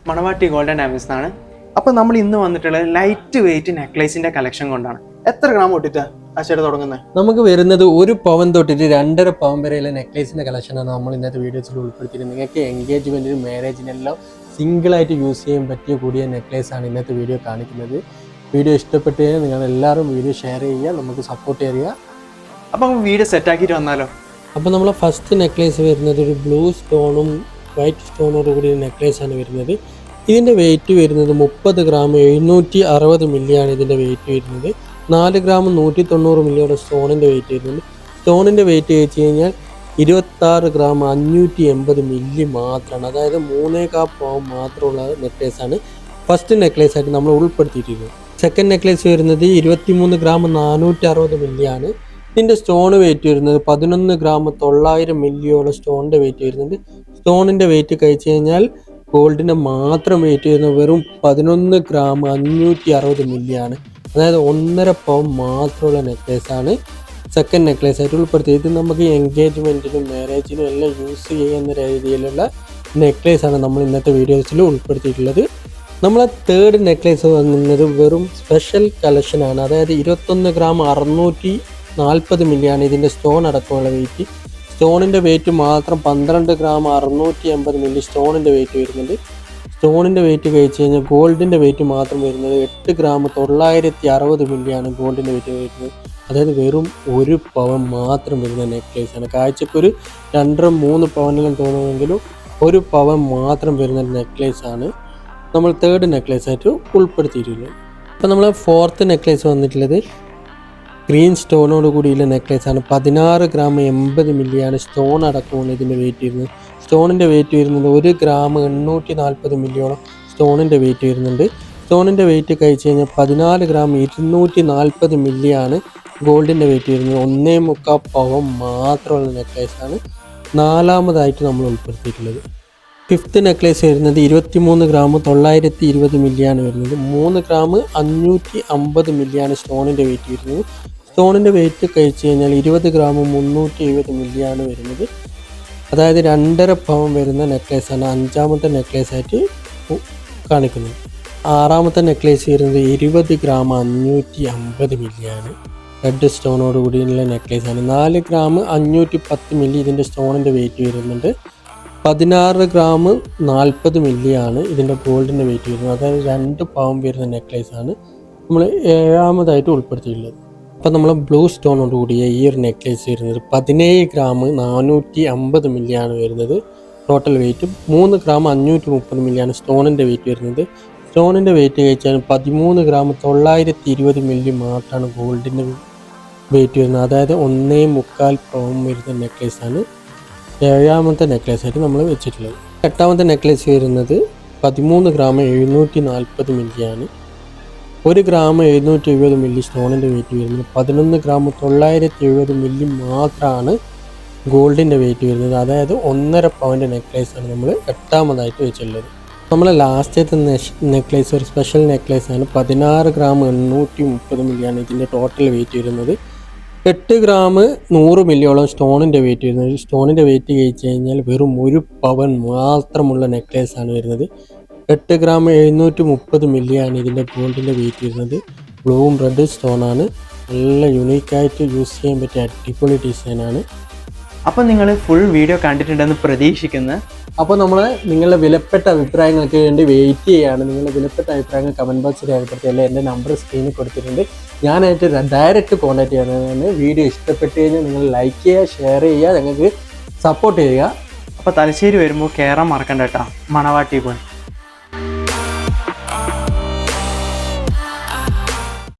മണവാട്ടി golden diamonds എന്നാണ്. അപ്പോൾ നമ്മൾ ഇന്ന് വന്നിട്ടുള്ളത് ലൈറ്റ് വെയിറ്റ് നെക്ലേസിന്റെ കളക്ഷൻ കൊണ്ടാണ്. എത്ര ഗ്രാം തൊട്ടിട്ടാ ആശയുടെ തുടങ്ങുന്നത്? നമുക്ക് വരുന്നത് 1 പവൻ തൊട്ടിട്ട് 2.5 പവൻ വരെയുള്ള നെക്ലേസിന്റെ കളക്ഷനാണ് നമ്മൾ ഇന്നത്തെ വീഡിയോസിൽ ഉൾപ്പെടുത്തിയിരുന്നത്. നിങ്ങൾക്ക് എൻഗേജ്മെന്റിനും മാരേജിനെല്ലാം സിംഗിൾ ആയിട്ട് യൂസ് ചെയ്യാൻ പറ്റിയ കൂടിയ നെക്ലേസ് ആണ് ഇന്നത്തെ വീഡിയോ കാണിക്കുന്നത്. വീഡിയോ ഇഷ്ടപ്പെട്ട് കഴിഞ്ഞാൽ നിങ്ങൾ എല്ലാവരും വീഡിയോ ഷെയർ ചെയ്യുക, നമുക്ക് സപ്പോർട്ട് ചെയ്യുക. അപ്പോൾ വീഡിയോ സെറ്റ് ആക്കിയിട്ട് വന്നാലോ? അപ്പോൾ നമ്മളെ ഫസ്റ്റ് നെക്ലേസ് വരുന്നത് ഒരു ബ്ലൂ സ്റ്റോണും വൈറ്റ് സ്റ്റോണോട് കൂടിയ നെക്ലേസ് ആണ് വരുന്നത്. ഇതിൻ്റെ വെയിറ്റ് വരുന്നത് 30 ഗ്രാം 760 മില്ലിയാണ് ഇതിൻ്റെ വെയിറ്റ് വരുന്നത്. 4 ഗ്രാം 190 മില്ലിയുടെ സ്റ്റോണിൻ്റെ വെയിറ്റ് വരുന്നുണ്ട്. സ്റ്റോണിൻ്റെ വെയിറ്റ് വെച്ച് കഴിഞ്ഞാൽ 26 ഗ്രാം 580 മില്ലി മാത്രമാണ്. അതായത് 3.25 പവൻ മാത്രമുള്ള നെക്ലേസാണ് ഫസ്റ്റ് നെക്ലേസ് ആയിട്ട് നമ്മൾ ഉൾപ്പെടുത്തിയിട്ടിരുന്നത്. സെക്കൻഡ് നെക്ലേസ് വരുന്നത് 23 ഗ്രാം 460 മില്ലിയാണ്. ഇതിൻ്റെ സ്റ്റോൺ വെയിറ്റ് വരുന്നത് 11 ഗ്രാം 900 മില്ലിയോളം സ്റ്റോണിൻ്റെ വെയിറ്റ് വരുന്നുണ്ട്. സ്റ്റോണിൻ്റെ വെയിറ്റ് കഴിച്ച് കഴിഞ്ഞാൽ ഗോൾഡിൻ്റെ മാത്രം വെയിറ്റ് വരുന്നത് വെറും 11 ഗ്രാം 560 മില്ലിയാണ്. അതായത് 1.5 പവൻ മാത്രമുള്ള നെക്ലേസാണ് സെക്കൻഡ് നെക്ലേസ് ആയിട്ട് ഉൾപ്പെടുത്തിയത്. ഇത് നമുക്ക് എൻഗേജ്മെൻറ്റിനും മാരേജിനും എല്ലാം യൂസ് ചെയ്യുന്ന രീതിയിലുള്ള നെക്ലേസാണ് നമ്മൾ ഇന്നത്തെ വീഡിയോസിൽ ഉൾപ്പെടുത്തിയിട്ടുള്ളത്. നമ്മളെ തേർഡ് നെക്ലേസ് വന്നത് വെറും സ്പെഷ്യൽ കളക്ഷനാണ്. അതായത് 21 ഗ്രാം 640 മില്ലിയാണ് ഇതിൻ്റെ സ്റ്റോൺ അടക്കമുള്ള വെയിറ്റ്. സ്റ്റോണിൻ്റെ വെയിറ്റ് മാത്രം 12 ഗ്രാം 680 മില്ലി സ്റ്റോണിൻ്റെ വെയിറ്റ് വരുന്നുണ്ട്. സ്റ്റോണിൻ്റെ വെയിറ്റ് കഴിച്ച് കഴിഞ്ഞാൽ ഗോൾഡിൻ്റെ വെയിറ്റ് മാത്രം വരുന്നത് 8 ഗ്രാം 960 മില്ലിയാണ് ഗോൾഡിൻ്റെ വെയിറ്റ് വരുന്നത്. അതായത് വെറും 1 പവൻ മാത്രം വരുന്ന നെക്ലേസാണ്. കാഴ്ചക്കൊരു 2-3 പവനെല്ലാം തോന്നുമെങ്കിലും 1 പവൻ മാത്രം വരുന്ന നെക്ലേസാണ് നമ്മൾ തേർഡ് നെക്ലേസ് ആയിട്ട് ഉൾപ്പെടുത്തിയിട്ടുള്ളത്. അപ്പോൾ നമ്മൾ ഫോർത്ത് നെക്ലേസ് വന്നിട്ടുള്ളത് ഗ്രീൻ സ്റ്റോണോട് കൂടിയുള്ള നെക്ലേസാണ്. 16 ഗ്രാം 80 മില്ലിയാണ് സ്റ്റോൺ അടക്കമുള്ള ഇതിൻ്റെ വെയിറ്റ് വരുന്നത്. സ്റ്റോണിൻ്റെ വെയിറ്റ് വരുന്നത് 1 ഗ്രാം 840 മില്ലിയോളം സ്റ്റോണിൻ്റെ വെയിറ്റ് വരുന്നുണ്ട്. സ്റ്റോണിൻ്റെ വെയിറ്റ് കഴിച്ച് കഴിഞ്ഞാൽ 14 ഗ്രാം 240 മില്ലിയാണ് ഗോൾഡിൻ്റെ വെയിറ്റ് വരുന്നത്. 1.25 പവൻ മാത്രമുള്ള നെക്ലേസാണ് നാലാമതായിട്ട് നമ്മൾ ഉൾപ്പെടുത്തിയിട്ടുള്ളത്. ഫിഫ്ത്ത് നെക്ലേസ് വരുന്നത് 23 ഗ്രാം 920 മില്ലിയാണ് വരുന്നത്. 3 ഗ്രാം 550 മില്ലിയാണ് സ്റ്റോണിൻ്റെ വെയിറ്റ് വരുന്നത്. സ്റ്റോണിൻ്റെ വെയിറ്റ് കഴിച്ച് കഴിഞ്ഞാൽ 20 ഗ്രാം 370 മില്ലിയാണ് വരുന്നത്. അതായത് 2.5 പവൻ വരുന്ന നെക്ലേസാണ് അഞ്ചാമത്തെ നെക്ലേസ് ആയിട്ട് കാണിക്കുന്നത്. ആറാമത്തെ നെക്ലേസ് വരുന്നത് 20 ഗ്രാം 550 മില്ലിയാണ് റെഡ് സ്റ്റോണോട് കൂടിയുള്ള നെക്ലേസാണ്. 4 ഗ്രാം 510 മില്ലി ഇതിൻ്റെ സ്റ്റോണിൻ്റെ വെയിറ്റ് വരുന്നുണ്ട്. 16 ഗ്രാം 40 മില്ലിയാണ് ഇതിൻ്റെ ഗോൾഡിൻ്റെ വെയിറ്റ് വരുന്നത്. അതായത് 2 പവൻ വരുന്ന നെക്ലേസാണ് നമ്മൾ ഏഴാമതായിട്ട് ഉൾപ്പെടുത്തിയിട്ടുള്ളത്. അപ്പോൾ നമ്മൾ ബ്ലൂ സ്റ്റോണോട് കൂടിയ ഈ ഒരു നെക്ലേസ് വരുന്നത് 17 ഗ്രാം 450 മില്ലിയാണ് വരുന്നത് ടോട്ടൽ വെയിറ്റ്. 3 ഗ്രാം 530 മില്ലിയാണ് സ്റ്റോണിൻ്റെ വെയിറ്റ് വരുന്നത്. സ്റ്റോണിൻ്റെ വെയിറ്റ് കഴിച്ചാൽ 13 ഗ്രാം 920 മില്ലി മാത്രമാണ് ഗോൾഡിൻ്റെ വെയിറ്റ് വരുന്നത്. അതായത് 1.25 പവൻ വരുന്ന നെക്ലേസാണ് ഏഴാമത്തെ നെക്ലേസ് ആയിട്ട് നമ്മൾ വെച്ചിട്ടുള്ളത്. എട്ടാമത്തെ നെക്ലേസ് വരുന്നത് 13 ഗ്രാം 740 മില്ലിയാണ്. 1 ഗ്രാം 770 മില്ലി സ്റ്റോണിൻ്റെ വെയിറ്റ് വരുന്നത്. 11 ഗ്രാം 970 മില്ലി മാത്രമാണ് ഗോൾഡിൻ്റെ വെയിറ്റ് വരുന്നത്. അതായത് 1.5 പവൻ്റെ നെക്ലേസാണ് നമ്മൾ എട്ടാമതായിട്ട് വെച്ചിട്ടുള്ളത്. നമ്മളെ ലാസ്റ്റത്തെ നെക്ലേസ് ഒരു സ്പെഷ്യൽ നെക്ലേസാണ്. 16 ഗ്രാം 830 മില്ലിയാണ് ഇതിൻ്റെ ടോട്ടൽ വെയിറ്റ് വരുന്നത്. 8 ഗ്രാം 100 മില്ലിയോളം സ്റ്റോണിൻ്റെ വെയിറ്റ് വരുന്നത്. സ്റ്റോണിൻ്റെ വെയിറ്റ് കഴിച്ച് കഴിഞ്ഞാൽ വെറും 1 പവൻ മാത്രമുള്ള നെക്ലേസാണ് വരുന്നത്. 8 ഗ്രാം 730 മില്ലിയാണ് ഇതിൻ്റെ ഗോൾഡിൻ്റെ വെയിറ്റ് വരുന്നത്. ബ്ലൂവും റെഡ് സ്റ്റോണാണ്. നല്ല യുണീക്കായിട്ട് യൂസ് ചെയ്യാൻ പറ്റിയ അടിപൊളി ഡിസൈനാണ്. അപ്പോൾ നിങ്ങൾ ഫുൾ വീഡിയോ കണ്ടിട്ടുണ്ടെന്ന് പ്രതീക്ഷിക്കുന്നു. അപ്പോൾ നമ്മൾ നിങ്ങളുടെ വിലപ്പെട്ട അഭിപ്രായങ്ങൾക്ക് വേണ്ടി വെയിറ്റ് ചെയ്യുകയാണ്. നിങ്ങളുടെ വിലപ്പെട്ട അഭിപ്രായങ്ങൾ കമൻറ്റ് ബോക്സിൽ രേഖപ്പെടുത്തി. അല്ലെങ്കിൽ എൻ്റെ നമ്പർ സ്ക്രീനിൽ കൊടുത്തിട്ടുണ്ട്. ഞാനായിട്ട് ഡയറക്റ്റ് കോൺടാക്ട് ചെയ്യാനാണ്. വീഡിയോ ഇഷ്ടപ്പെട്ട് കഴിഞ്ഞാൽ നിങ്ങൾ ലൈക്ക് ചെയ്യുക, ഷെയർ ചെയ്യുക, നിങ്ങൾക്ക് സപ്പോർട്ട് ചെയ്യുക. അപ്പോൾ തലശ്ശേരി വരുമ്പോൾ കയറാൻ മറക്കണ്ട കേട്ടോ, മണവാട്ടി ഗോൾഡ്.